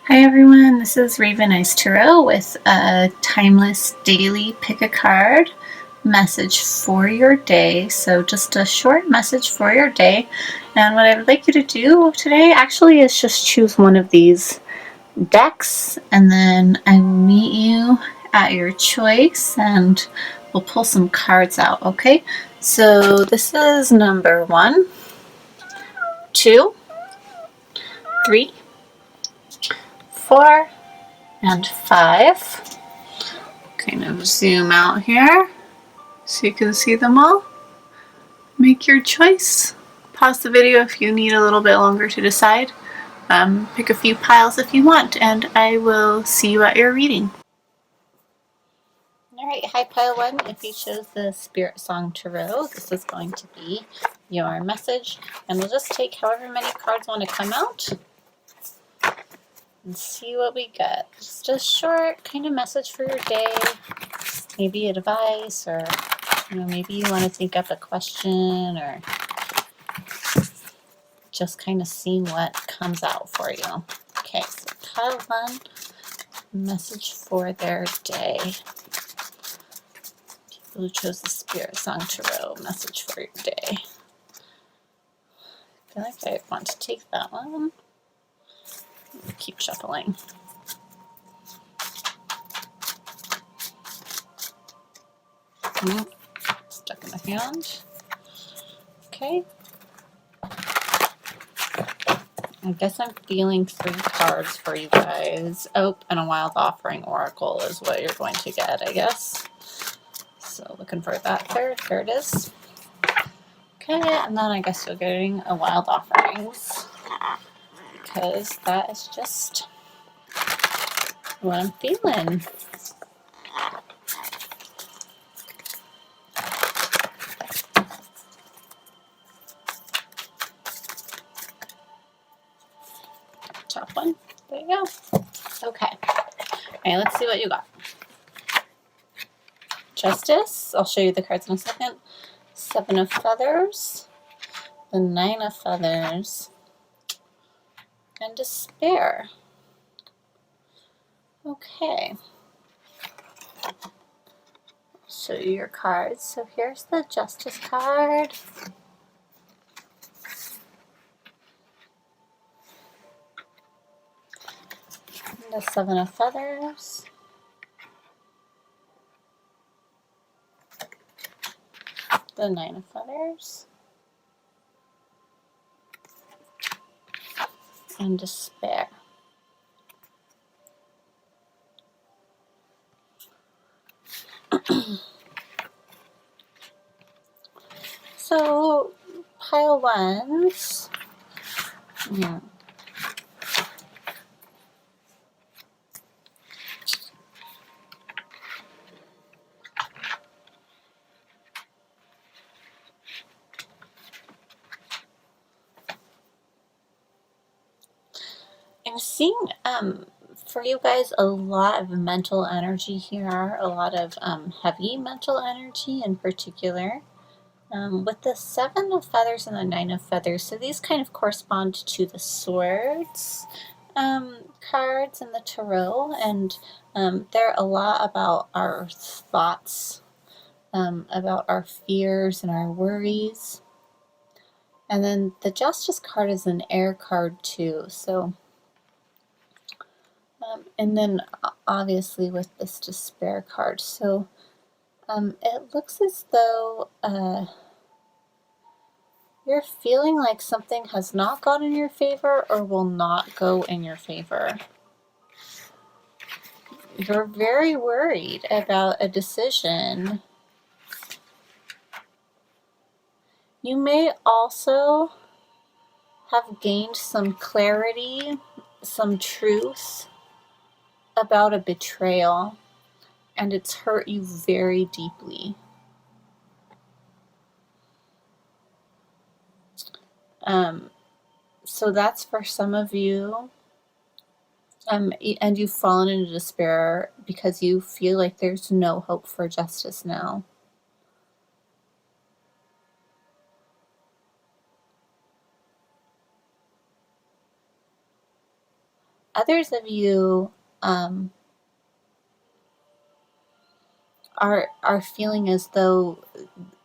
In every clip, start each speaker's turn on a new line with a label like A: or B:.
A: Hi everyone, this is Raveneyestarot Tarot with a timeless daily pick a card message for your day. So just a short message for your day. And what I would like you to do today actually is just choose one of these decks, and then I will meet you at your choice and we'll pull some cards out, okay? So this is number 1, 2, 3, 4, and 5. Kind of zoom out here so you can see them all. Make your choice. Pause the video if you need a little bit longer to decide. Pick a few piles if you want, and I will see you at your reading. Alright, hi pile 1. If you chose the Spirit Song Tarot, this is going to be your message. And we'll just take however many cards want to come out and see what we get. Just a short kind of message for your day. Maybe advice, or maybe you want to think up a question, or just kind of see what comes out for you. Okay, so pile 1, message for their day. People who chose the Spirit Song Tarot, message for your day. I feel like I want to take that one. Keep shuffling. Stuck in the hand. Okay. I guess I'm feeling 3 cards for you guys. Oh, and a Wild Offering Oracle is what you're going to get, I guess. So looking for that third. There it is. Okay, and then I guess you're getting a Wild Offerings, because that is just what I'm feeling. Top one. There you go. Okay. Okay, let's see what you got. Justice. I'll show you the cards in a second. 7 of Feathers. The 9 of Feathers. And Despair. Okay. Show you your cards. So here's the Justice card. The 7 of Feathers. The 9 of Feathers. And Despair. So, pile 1s. Yeah. I'm seeing for you guys a lot of mental energy here, a lot of heavy mental energy in particular. With the 7 of Feathers and the 9 of Feathers, so these kind of correspond to the Swords cards in the Tarot, and they're a lot about our thoughts, about our fears and our worries. And then the Justice card is an air card too, so and then obviously with this Despair card. So it looks as though you're feeling like something has not gone in your favor or will not go in your favor. You're very worried about a decision. You may also have gained some clarity, some truth about a betrayal, and it's hurt you very deeply. So that's for some of you. And you've fallen into despair because you feel like there's no hope for justice now. others of you are feeling as though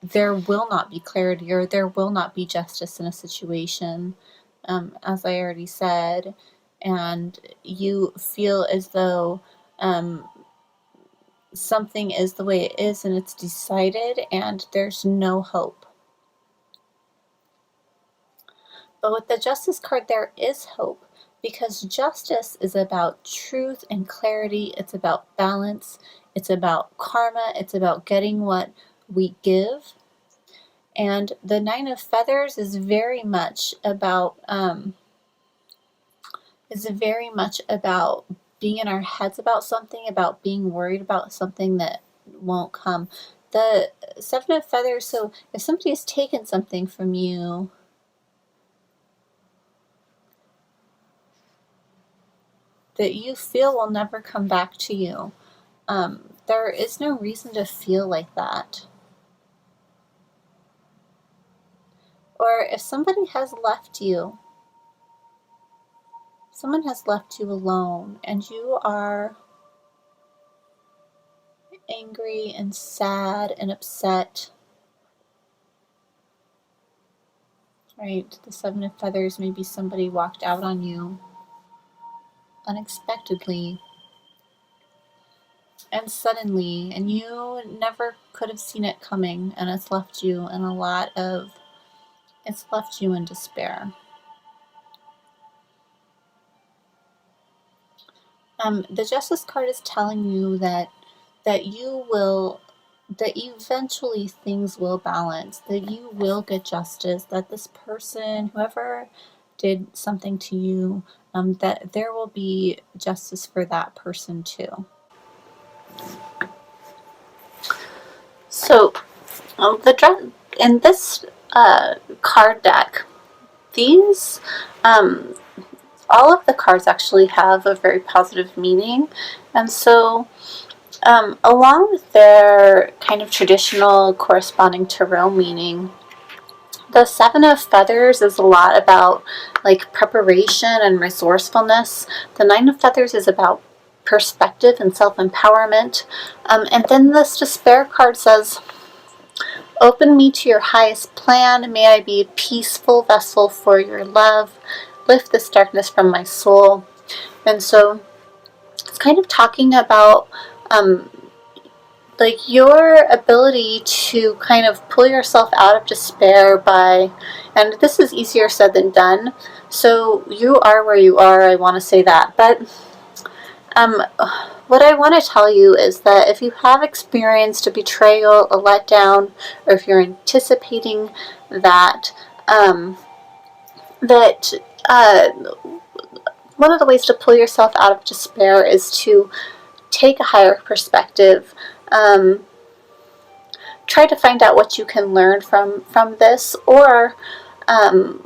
A: there will not be clarity or there will not be justice in a situation, as I already said, and you feel as though something is the way it is and it's decided and there's no hope. But with the Justice card, there is hope, because justice is about truth and clarity. It's about balance. It's about karma. It's about getting what we give. And the Nine of Feathers is very much about being in our heads about something, about being worried about something that won't come. The Seven of Feathers, so if somebody has taken something from you, that you feel will never come back to you, there is no reason to feel like that. Or if somebody has left you, someone has left you alone and you are angry and sad and upset, right? The Seven of Feathers, maybe somebody walked out on you unexpectedly and suddenly, and you never could have seen it coming, and it's left you in despair. The Justice card is telling you that eventually things will balance, that you will get justice, that this person, whoever did something to you, that there will be justice for that person too. So, in this card deck, these all of the cards actually have a very positive meaning, and so along with their kind of traditional corresponding tarot meaning, the Seven of Feathers is a lot about like preparation and resourcefulness. The Nine of Feathers is about perspective and self-empowerment. And then this Despair card says, "Open me to your highest plan. May I be a peaceful vessel for your love. Lift this darkness from my soul." And so it's kind of talking about like your ability to kind of pull yourself out of despair by, and this is easier said than done, so you are where you are, I want to say that, but what I want to tell you is that if you have experienced a betrayal, a letdown, or if you're anticipating that, one of the ways to pull yourself out of despair is to take a higher perspective. Try to find out what you can learn from this, or kind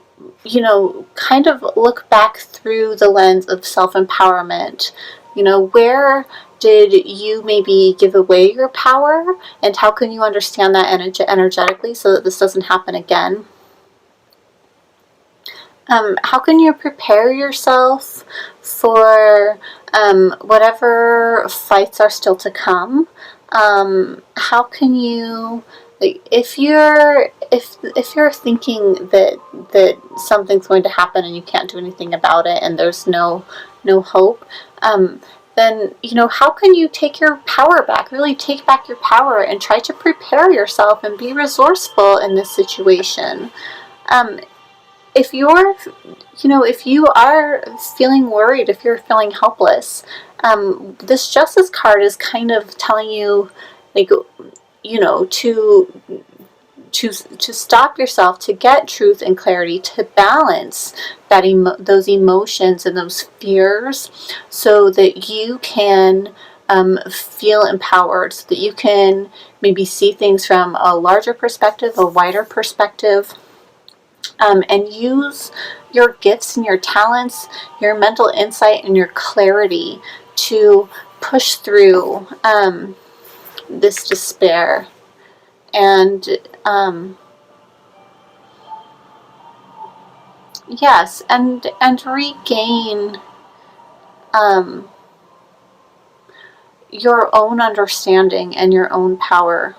A: of look back through the lens of self-empowerment. Where did you maybe give away your power, and how can you understand that energetically so that this doesn't happen again? How can you prepare yourself for whatever fights are still to come? How can you, like, if you're thinking that something's going to happen and you can't do anything about it and there's no hope, then how can you take your power back? Really take back your power and try to prepare yourself and be resourceful in this situation. If you're, if you are feeling worried, if you're feeling helpless, this Justice card is kind of telling you, like, to stop yourself, to get truth and clarity, to balance those emotions and those fears, so that you can feel empowered, so that you can maybe see things from a larger perspective, a wider perspective. And use your gifts and your talents, your mental insight and your clarity to push through this despair, and yes, and regain your own understanding and your own power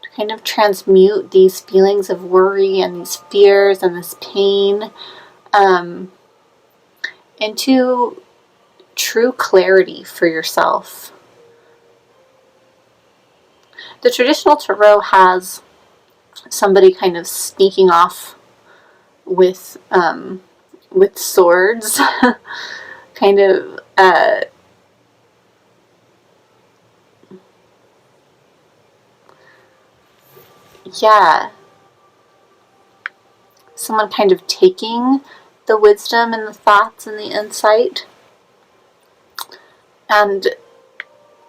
A: to kind of transmute these feelings of worry and these fears and this pain into true clarity for yourself. The traditional tarot has somebody kind of sneaking off with swords, kind of someone kind of taking the wisdom and the thoughts and the insight. And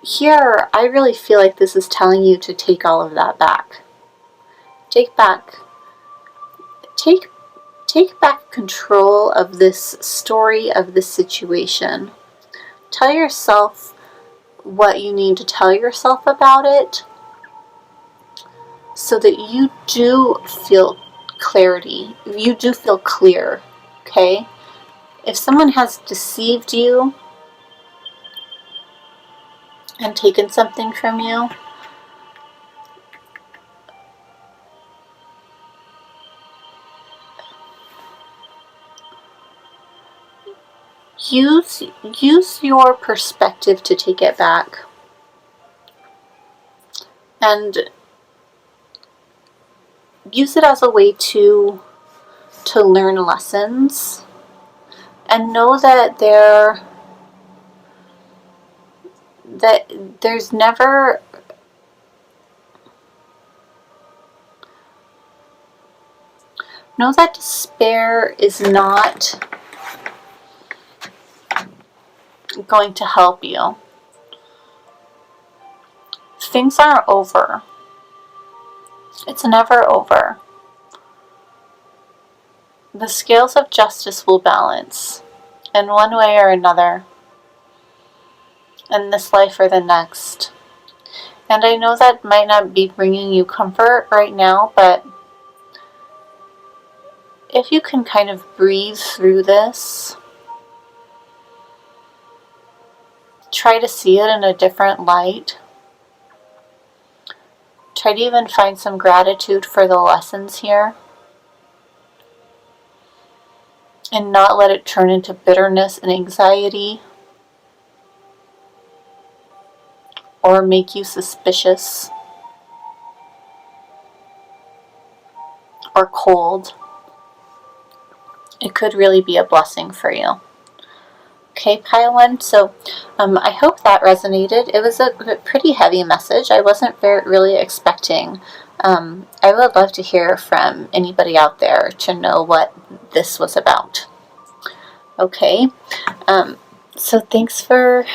A: here, I really feel like this is telling you to take all of that back. Take back control of this story, of this situation. Tell yourself what you need to tell yourself about it so that you do feel clarity. You do feel clear, okay? If someone has deceived you and taken something from you, use your perspective to take it back. And use it as a way to learn lessons. And know that there's never know that despair is not going to help you. Things aren't over. It's never over. The scales of justice will balance in one way or another, in this life or the next. And I know that might not be bringing you comfort right now, but if you can kind of breathe through this, try to see it in a different light. Try to even find some gratitude for the lessons here. And not let it turn into bitterness and anxiety. Or make you suspicious. Or cold. It could really be a blessing for you. Okay, pile one. So I hope that resonated. It was a pretty heavy message. I wasn't really expecting. I would love to hear from anybody out there to know what this was about. Okay, so thanks for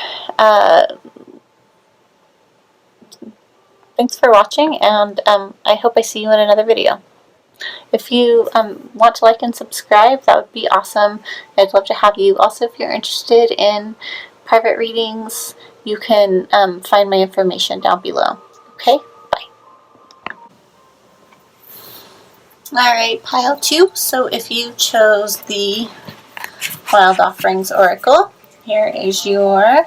A: watching, and I hope I see you in another video. If you want to like and subscribe, that would be awesome. I'd love to have you. Also, if you're interested in private readings, you can find my information down below. Okay, bye. Alright, pile 2. So if you chose the Wild Offerings Oracle, here is your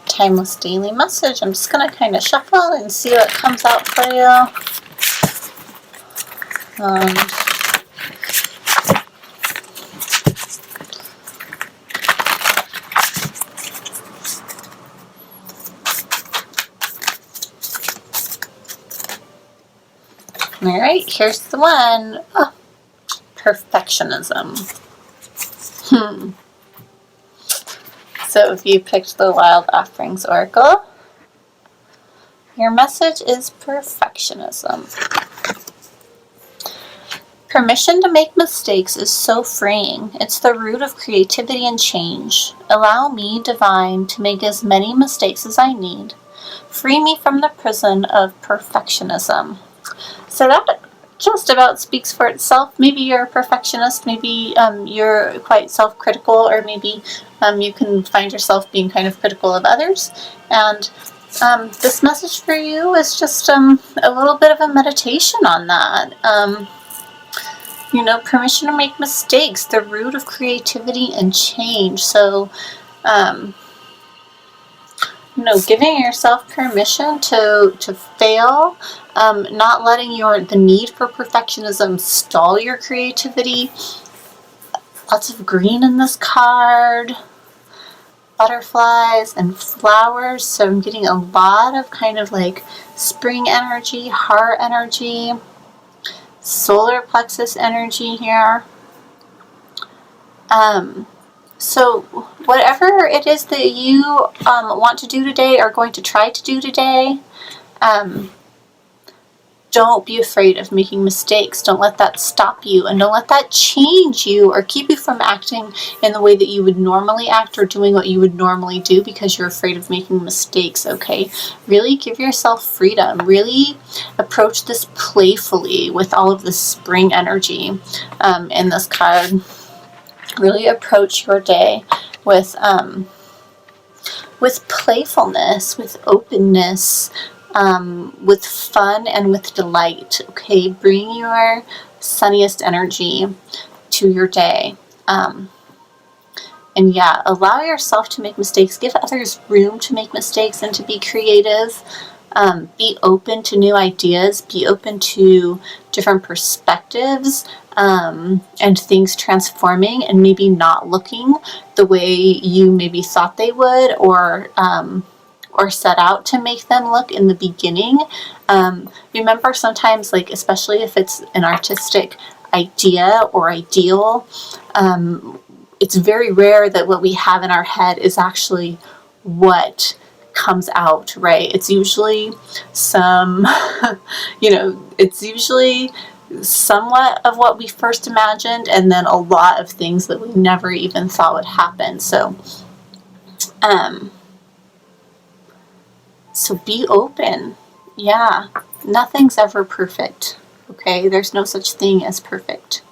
A: timeless daily message. I'm just going to kind of shuffle and see what comes out for you. Alright, here's the one. Oh, perfectionism. So if you picked the Wild Offerings Oracle, your message is perfectionism. Permission to make mistakes is so freeing. It's the root of creativity and change. Allow me, Divine, to make as many mistakes as I need. Free me from the prison of perfectionism. So that just about speaks for itself. Maybe you're a perfectionist, maybe you're quite self-critical, or maybe you can find yourself being kind of critical of others. And this message for you is just a little bit of a meditation on that. Permission to make mistakes, the root of creativity and change. So Giving yourself permission to fail, not letting the need for perfectionism stall your creativity. Lots of green in this card. Butterflies and flowers. So I'm getting a lot of kind of like spring energy, heart energy, solar plexus energy here. So whatever it is that you want to do today or going to try to do today, don't be afraid of making mistakes. Don't let that stop you, and don't let that change you or keep you from acting in the way that you would normally act or doing what you would normally do because you're afraid of making mistakes, okay? Really give yourself freedom. Really approach this playfully with all of the spring energy in this card. Really approach your day with playfulness, with openness, with fun and with delight, okay? Bring your sunniest energy to your day. And yeah, allow yourself to make mistakes. Give others room to make mistakes and to be creative. Be open to new ideas. Be open to different perspectives and things transforming and maybe not looking the way you maybe thought they would or set out to make them look in the beginning. Remember sometimes, like especially if it's an artistic idea or ideal, it's very rare that what we have in our head is actually what comes out, right? It's usually it's usually somewhat of what we first imagined, and then a lot of things that we never even thought would happen. So be open. Yeah, nothing's ever perfect, okay? There's no such thing as perfect.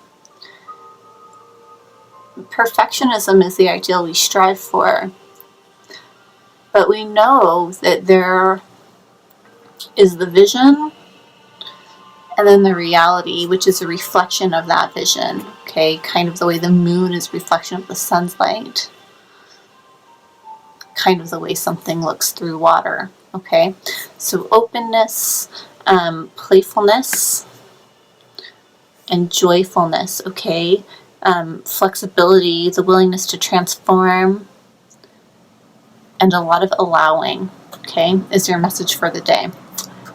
A: Perfectionism is the ideal we strive for, but we know that there is the vision and then the reality, which is a reflection of that vision, okay? Kind of the way the moon is a reflection of the sun's light. Kind of the way something looks through water, okay? So openness, playfulness, and joyfulness, okay? Flexibility, the willingness to transform, and a lot of allowing, okay, is your message for the day.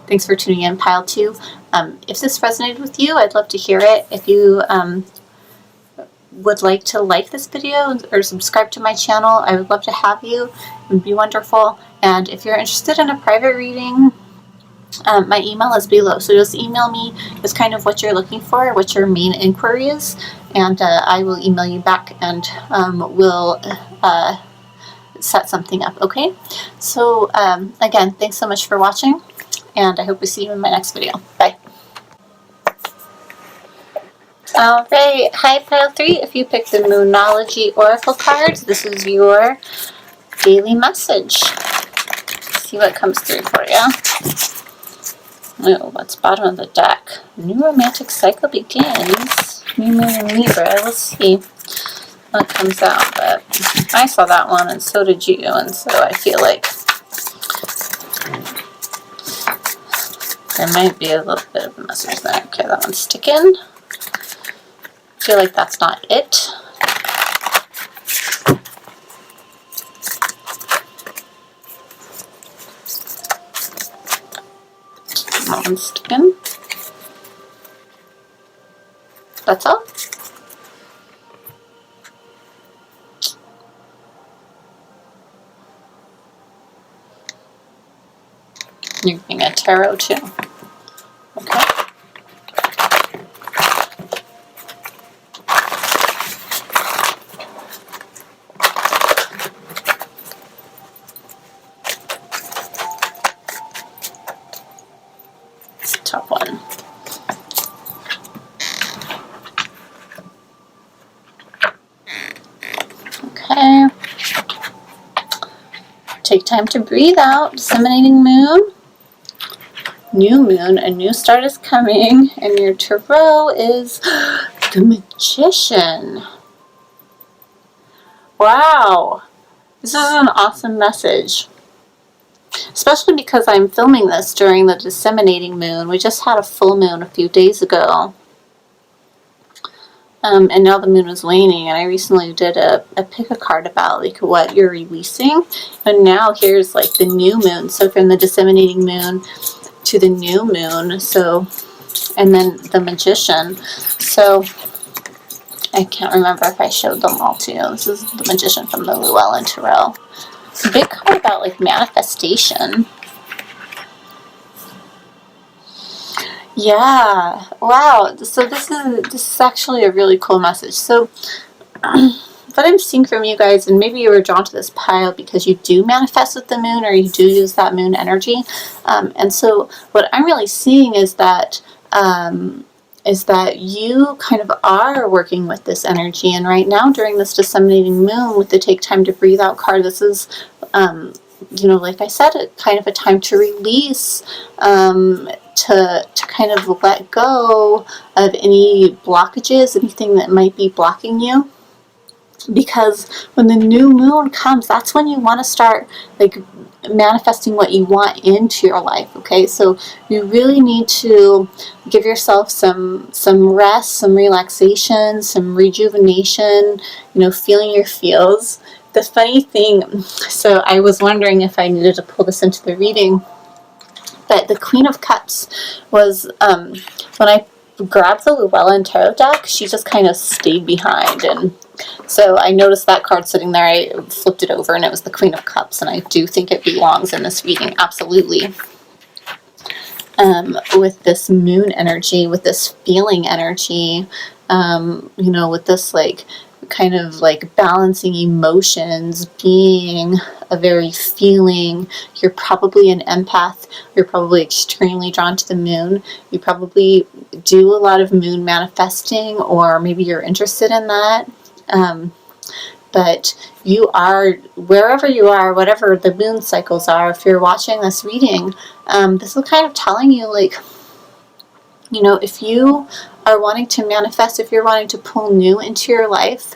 A: Thanks for tuning in, Pile 2. If this resonated with you, I'd love to hear it. If you would like to like this video or subscribe to my channel, I would love to have you. It would be wonderful. And if you're interested in a private reading, my email is below. So just email me with kind of what you're looking for, what your main inquiry is, and I will email you back and we'll set something up, okay? So again, thanks so much for watching, and I hope to see you in my next video. Bye. Alright, hi Pile 3. If you picked the Moonology Oracle cards, this is your daily message. Let's see what comes through for you. Oh, what's bottom of the deck? New romantic cycle begins. New moon in Libra. Let's see what comes out. But I saw that one, and so did you, and so I feel like there might be a little bit of a message there. Okay, that one's sticking. I feel like that's not it. That one's sticking. That's all. You're getting a tarot too. Okay. It's a tough one. Okay. Take time to breathe out. Disseminating moon. New moon, a new start is coming, and your tarot is the Magician. Wow. This is an awesome message. Especially because I'm filming this during the disseminating moon. We just had a full moon a few days ago. And now the moon is waning, and I recently did a pick a card about like what you're releasing. And now here's like the new moon. So from the disseminating moon to the new moon. So, and then the Magician. So I can't remember if I showed them all to you. This is the Magician from the Llewellyn Tarot. It's a big card about like manifestation. Yeah, wow. So this is actually a really cool message. So what I'm seeing from you guys, and maybe you were drawn to this pile because you do manifest with the moon, or you do use that moon energy. And so what I'm really seeing is that you kind of are working with this energy. And right now during this disseminating moon with the Take Time to Breathe Out card, this is, you know, like I said, kind of a time to release, to kind of let go of any blockages, anything that might be blocking you. Because when the new moon comes, that's when you want to start like manifesting what you want into your life. Okay, so you really need to give yourself some rest, some relaxation, some rejuvenation, you know, feeling your feels. The funny thing, so I was wondering if I needed to pull this into the reading, but the Queen of Cups was, when I grabbed the Llewellyn Tarot deck, she just kind of stayed behind. And so I noticed that card sitting there. I flipped it over and it was the Queen of Cups, and I do think it belongs in this reading, absolutely. With this moon energy, with this feeling energy, you know, with this like kind of like balancing emotions, being a very feeling. You're probably an empath. You're probably extremely drawn to the moon. You probably do a lot of moon manifesting, or maybe you're interested in that. But you are, wherever you are, whatever the moon cycles are, if you're watching this reading, this is kind of telling you, like, you know, if you are wanting to manifest, if you're wanting to pull new into your life,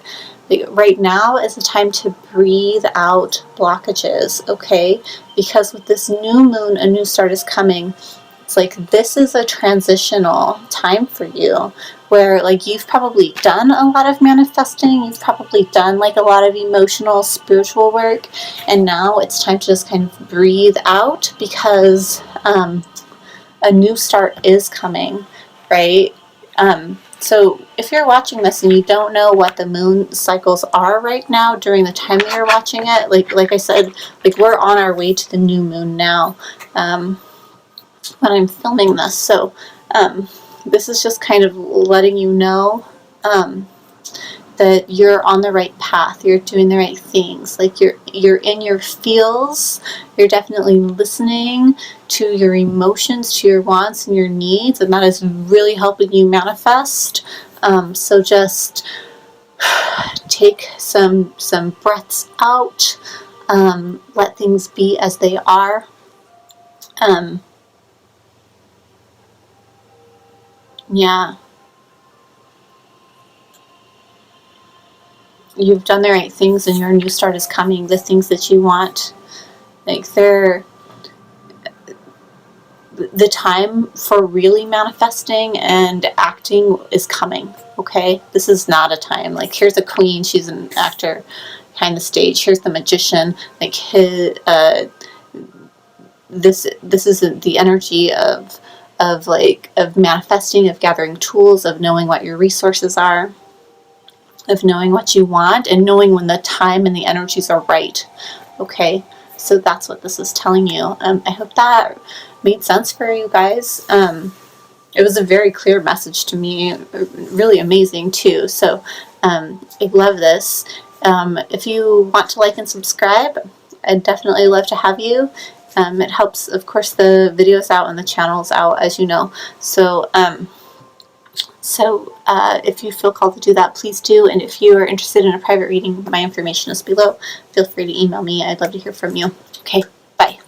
A: like right now is the time to breathe out blockages, okay? Because with this new moon, a new start is coming. It's like this is a transitional time for you where like you've probably done a lot of manifesting, you've probably done like a lot of emotional, spiritual work, and now it's time to just kind of breathe out because a new start is coming, right? So if you're watching this and you don't know what the moon cycles are right now during the time that you're watching it, like I said, like we're on our way to the new moon now when I'm filming this. So this is just kind of letting you know that you're on the right path, you're doing the right things, like you're in your feels, you're definitely listening to your emotions, to your wants and your needs, and that is really helping you manifest. So just take some breaths out, let things be as they are. Yeah. You've done the right things and your new start is coming. The things that you want, like the time for really manifesting and acting is coming, okay? This is not a time, like here's a queen, she's an actor behind the stage. Here's the magician, like this is the energy of manifesting, of gathering tools, of knowing what your resources are, of knowing what you want, and knowing when the time and the energies are right, okay? So that's what this is telling you. I hope that made sense for you guys. It was a very clear message to me, really amazing too. So I love this. If you want to like and subscribe, I'd definitely love to have you. It helps, of course, the videos out and the channels out, as you know. So if you feel called to do that, please do. And if you are interested in a private reading, my information is below. Feel free to email me. I'd love to hear from you. Okay, bye.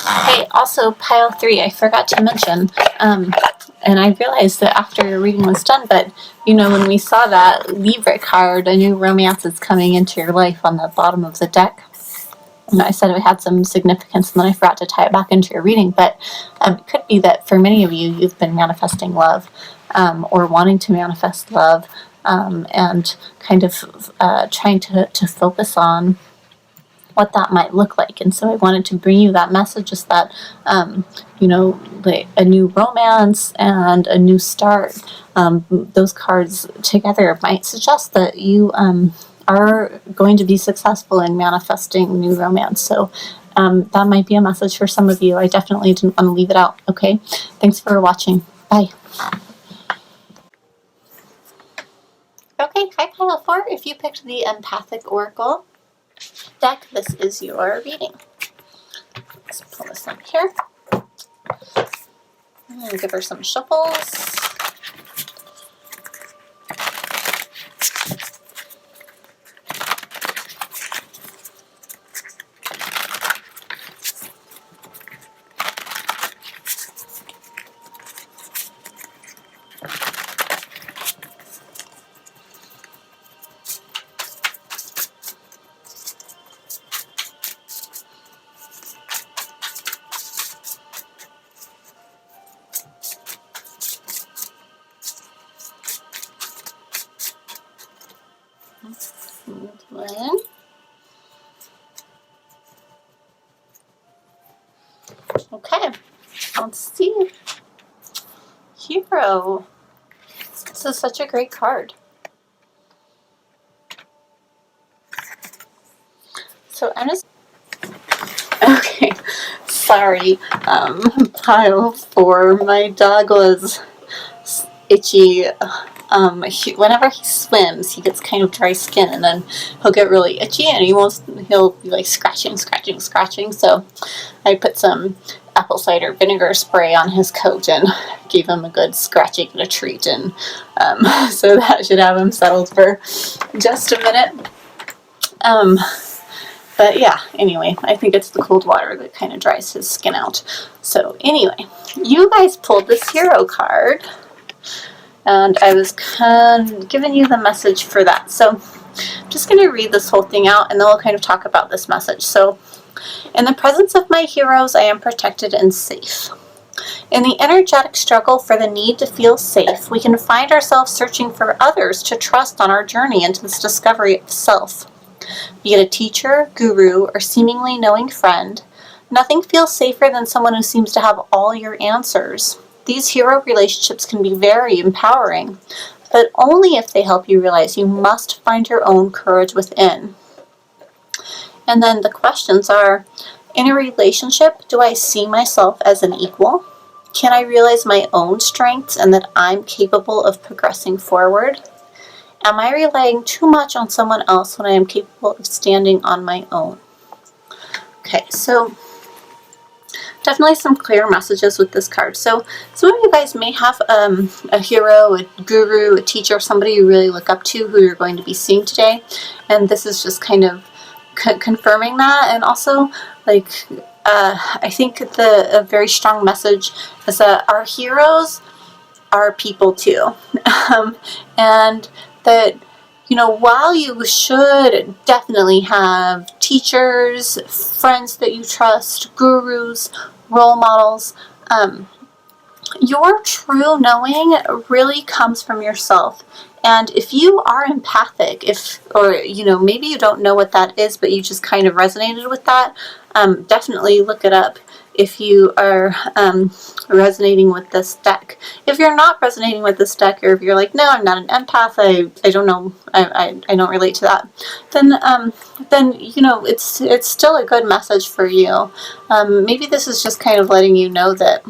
A: Hey, also pile 3, I forgot to mention, and I realized that after your reading was done, but when we saw that Libra card, a new romance is coming into your life on the bottom of the deck. And I said it had some significance, and then I forgot to tie it back into your reading, but it could be that for many of you, you've been manifesting love, or wanting to manifest love, and kind of trying to focus on what that might look like. And so I wanted to bring you that message, is that, like a new romance and a new start, those cards together might suggest that you are going to be successful in manifesting new romance. So that might be a message for some of you. I definitely didn't want to leave it out. Okay, thanks for watching. Bye. Okay, hi pile 4. If you picked the Empathic Oracle deck, this is your reading. Let's pull this up here. And give her some shuffles. One. Okay, let's see. Hero. This is such a great card. So I'm just... Okay, sorry, pile 4. My dog was itchy. Whenever he swims, he gets kind of dry skin, and then he'll get really itchy, and he'll be like scratching. So I put some apple cider vinegar spray on his coat and gave him a good scratching and a treat, and so that should have him settled for just a minute. But yeah, anyway, I think it's the cold water that kind of dries his skin out. So anyway, you guys pulled this hero card, and I was kind of giving you the message for that. So I'm just going to read this whole thing out, and then we'll kind of talk about this message. So, in the presence of my heroes, I am protected and safe. In the energetic struggle for the need to feel safe, we can find ourselves searching for others to trust on our journey into this discovery of self. Be it a teacher, guru, or seemingly knowing friend, nothing feels safer than someone who seems to have all your answers. These hero relationships can be very empowering, but only if they help you realize you must find your own courage within. And then the questions are, in a relationship, do I see myself as an equal? Can I realize my own strengths and that I'm capable of progressing forward? Am I relying too much on someone else when I am capable of standing on my own? Okay, so definitely some clear messages with this card. So some of you guys may have a hero, a guru, a teacher, somebody you really look up to who you're going to be seeing today. And this is just kind of confirming that. And also, like, I think a very strong message is that our heroes are people too. And that, while you should definitely have teachers, friends that you trust, gurus, role models, your true knowing really comes from yourself. And if you are empathic, maybe you don't know what that is, but you just kind of resonated with that, definitely look it up if you are resonating with this deck. If you're not resonating with this deck, or if you're like, no, I'm not an empath, I don't know, I don't relate to that, then it's still a good message for you. Maybe this is just kind of letting you know that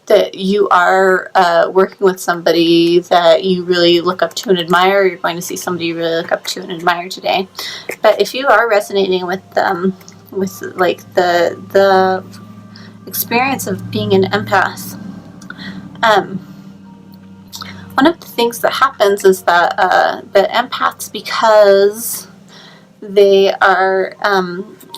A: that you are working with somebody that you really look up to and admire. You're going to see somebody you really look up to and admire today. But if you are resonating with like the experience of being an empath, one of the things that happens is that the empaths, because They are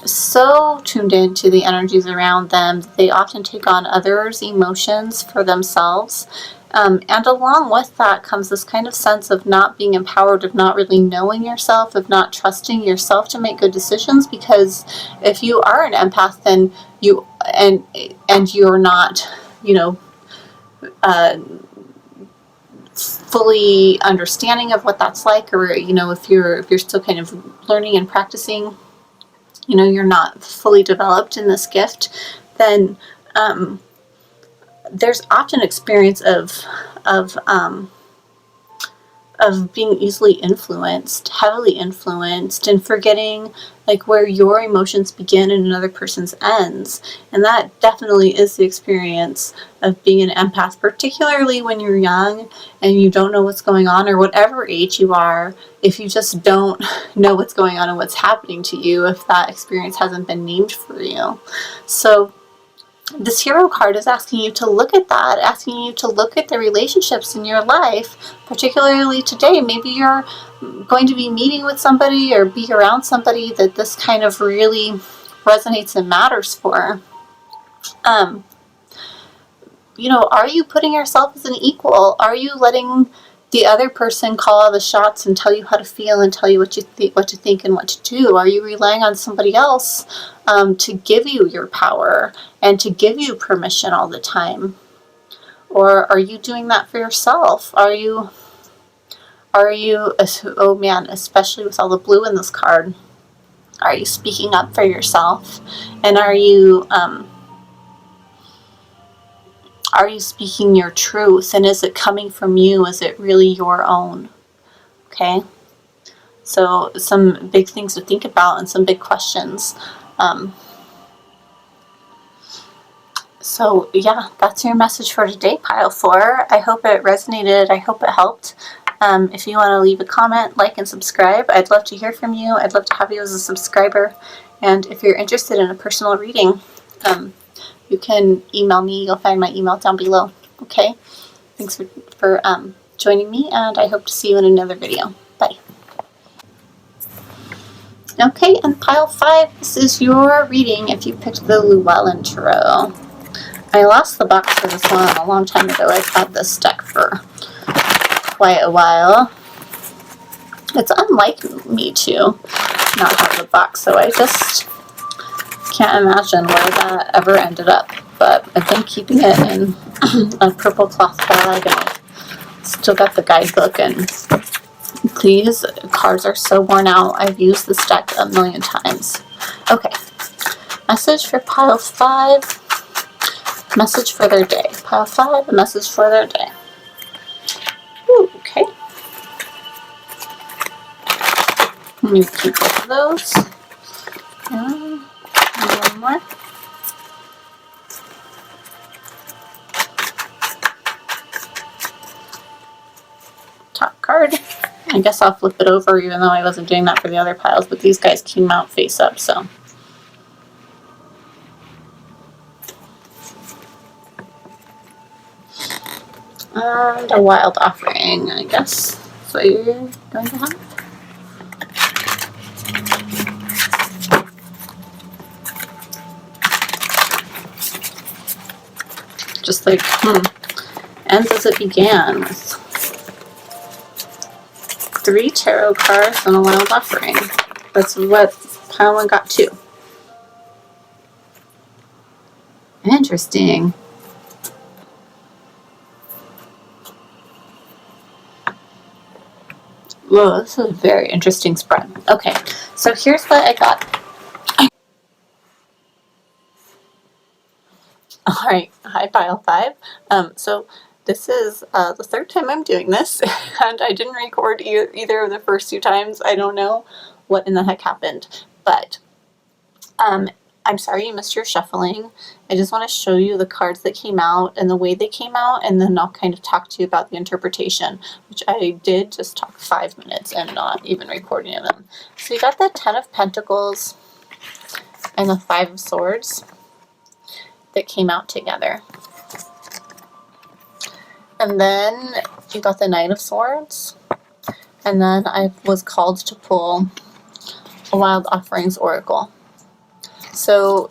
A: so tuned into the energies around them. They often take on others' emotions for themselves. And along with that comes this kind of sense of not being empowered, of not really knowing yourself, of not trusting yourself to make good decisions. Because if you are an empath, then you and you're not, you know, fully understanding of what that's like, or you know, if you're still kind of learning and practicing, you know, you're not fully developed in this gift, then there's often experience of being easily influenced, heavily influenced, and forgetting like where your emotions begin and another person's ends. And that definitely is the experience of being an empath, particularly when you're young and you don't know what's going on, or whatever age you are. If you just don't know what's going on and what's happening to you, if that experience hasn't been named for you. So this hero card is asking you to look at that, asking you to look at the relationships in your life, particularly today. Maybe you're going to be meeting with somebody or be around somebody that this kind of really resonates and matters for. You know, are you putting yourself as an equal? Are you letting the other person call all the shots and tell you how to feel and tell you what to think and what to do? Are you relying on somebody else to give you your power and to give you permission all the time? Or are you doing that for yourself? Are you, oh man, especially with all the blue in this card, are you speaking up for yourself? And are you speaking your truth? And is it coming from you? Is it really your own? Okay. So some big things to think about and some big questions. So yeah, that's your message for today, Pile 4. I hope it resonated. I hope it helped. If you want to leave a comment, like, and subscribe, I'd love to hear from you. I'd love to have you as a subscriber. And if you're interested in a personal reading, you can email me. You'll find my email down below. Okay? Thanks for joining me, and I hope to see you in another video. Bye. Okay, and Pile 5, this is your reading if you picked the Llewellyn Tarot. I lost the box for this one a long time ago. I've had this deck for quite a while. It's unlike me to not have the box, so I just can't imagine where that ever ended up. But I've been keeping it in a purple cloth bag, and I've still got the guidebook, and these cards are so worn out. I've used this deck a million times. Okay, message for Pile 5, message for their day. Pile 5, a message for their day. Ooh, okay. Let me keep both of those. And one more. Top card. I guess I'll flip it over, even though I wasn't doing that for the other piles, but these guys came out face up, so. And a wild offering, I guess. That's what you're going to have. Just like, ends as it began, with 3 tarot cards and a wild offering. That's what pile 1 got too. Interesting. Whoa, this is a very interesting spread. Okay, so here's what I got. Alright, hi Pile 5. So this is the 3rd time I'm doing this, and I didn't record either of the first 2 times. I don't know what in the heck happened, but I'm sorry you missed your shuffling. I just want to show you the cards that came out and the way they came out, and then I'll kind of talk to you about the interpretation, which I did just talk 5 minutes and not even record any of them. So you got the 10 of Pentacles and the 5 of Swords that came out together. And then you got the Knight of Swords, and then I was called to pull Wild Offerings Oracle. So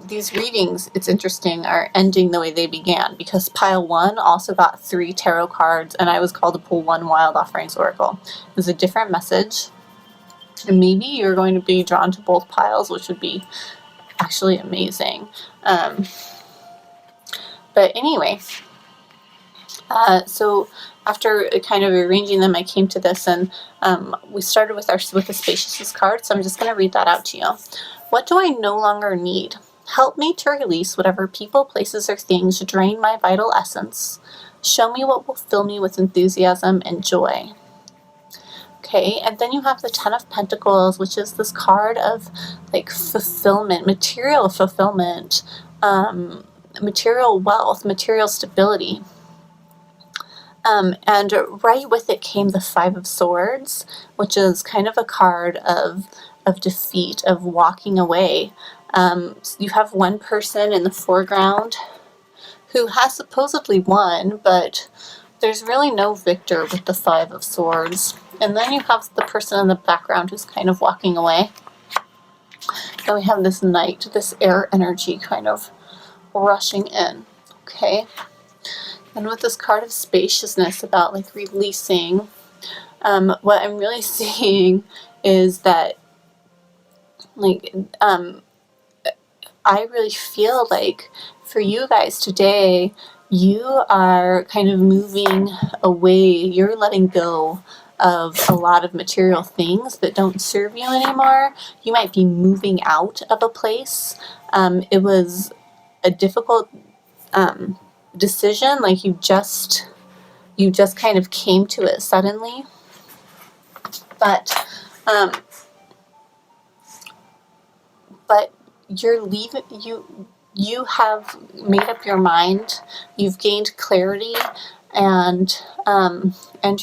A: these readings, it's interesting, are ending the way they began, because pile 1 also got 3 tarot cards, and I was called to pull 1 Wild Offerings Oracle. It was a different message, and maybe you're going to be drawn to both piles, which would be actually amazing. But anyway, so after kind of arranging them, I came to this, and we started with the Spaciousness card, so I'm just going to read that out to you. What do I no longer need? Help me to release whatever people, places, or things drain my vital essence. Show me what will fill me with enthusiasm and joy. Okay, and then you have the Ten of Pentacles, which is this card of like fulfillment, material fulfillment, material wealth, material stability. And right with it came the Five of Swords, which is kind of a card of defeat, of walking away. You have one person in the foreground who has supposedly won, but there's really no victor with the Five of Swords. And then you have the person in the background who's kind of walking away. Then we have this Knight, this air energy kind of rushing in. Okay. And with this card of Spaciousness, about like releasing, what I'm really seeing is that like I really feel like for you guys today, you are kind of moving away, you're letting go of a lot of material things that don't serve you anymore. You might be moving out of a place. It was a difficult decision, like you just kind of came to it suddenly, but you're leaving, you have made up your mind, you've gained clarity, and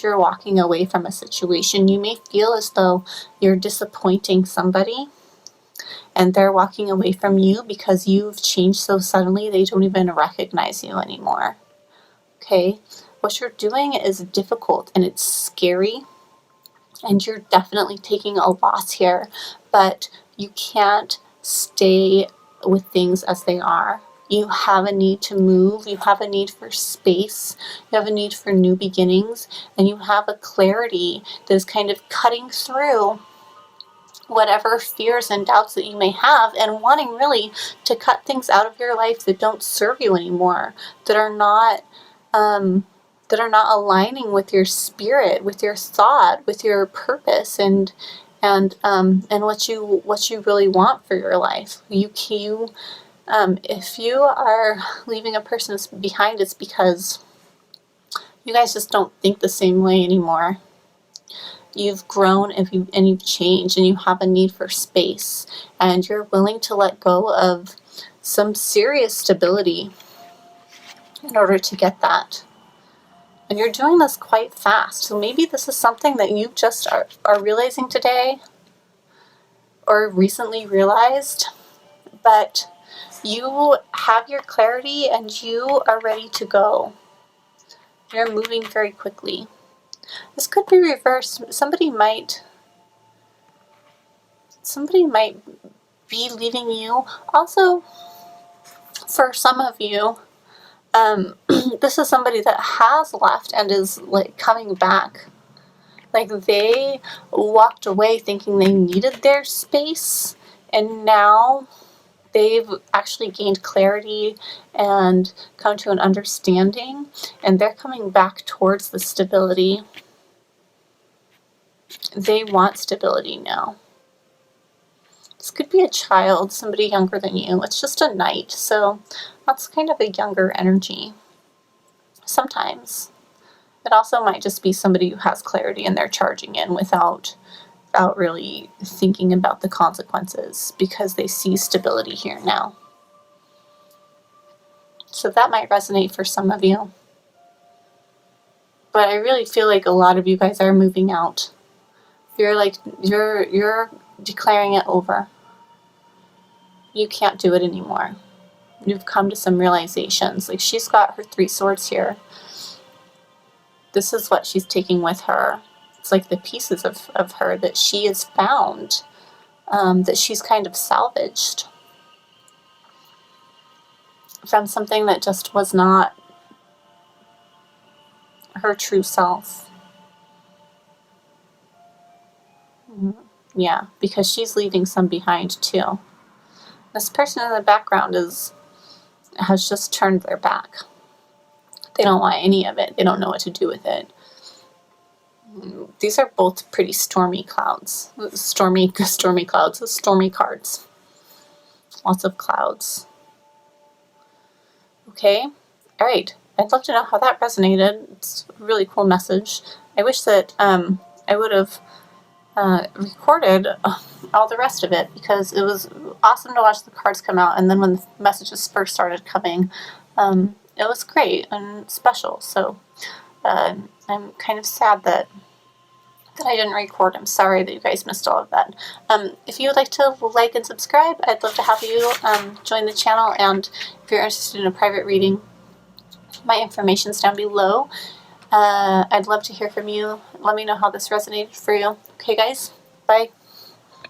A: you're walking away from a situation. You may feel as though you're disappointing somebody, and they're walking away from you because you've changed so suddenly they don't even recognize you anymore. Okay? What you're doing is difficult and it's scary, and you're definitely taking a loss here, but you can't stay with things as they are. You have a need to move, you have a need for space, you have a need for new beginnings, and you have a clarity that is kind of cutting through whatever fears and doubts that you may have, and wanting really to cut things out of your life that don't serve you anymore, that are not aligning with your spirit, with your thought, with your purpose, and what you really want for your life. If you are leaving a person behind, it's because you guys just don't think the same way anymore. You've grown and you've changed, and you have a need for space, and you're willing to let go of some serious stability in order to get that. And you're doing this quite fast. So maybe this is something that you just are realizing today or recently realized, but you have your clarity and you are ready to go. You're moving very quickly. This could be reversed. Somebody might be leaving you. Also, for some of you, this is somebody that has left and is like coming back. Like they walked away thinking they needed their space, and now they've actually gained clarity and come to an understanding, and they're coming back towards the stability. They want stability now. This could be a child, somebody younger than you. It's just a Knight, so that's kind of a younger energy. Sometimes. It also might just be somebody who has clarity and they're charging in without really thinking about the consequences because they see stability here now. So that might resonate for some of you. But I really feel like a lot of you guys are moving out. You're declaring it over. You can't do it anymore. You've come to some realizations. Like she's got her 3 swords here. This is what she's taking with her. It's like the pieces of her that she has found. that she's kind of salvaged from something that just was not her true self. Yeah, because she's leaving some behind too. This person in the background has just turned their back. They don't want any of it. They don't know what to do with it. These are both pretty stormy clouds. Stormy clouds. Stormy cards. Lots of clouds. Okay. All right. I'd love to know how that resonated. It's a really cool message. I wish that I would have recorded all the rest of it, because it was awesome to watch the cards come out, and then when the messages first started coming, it was great and special. So I'm kind of sad that I didn't record. I'm sorry that you guys missed all of that. If you would like to like and subscribe, I'd love to have you join the channel, and if you're interested in a private reading, my information's down below. I'd love to hear from you. Let me know how this resonated for you. Okay, guys? Bye.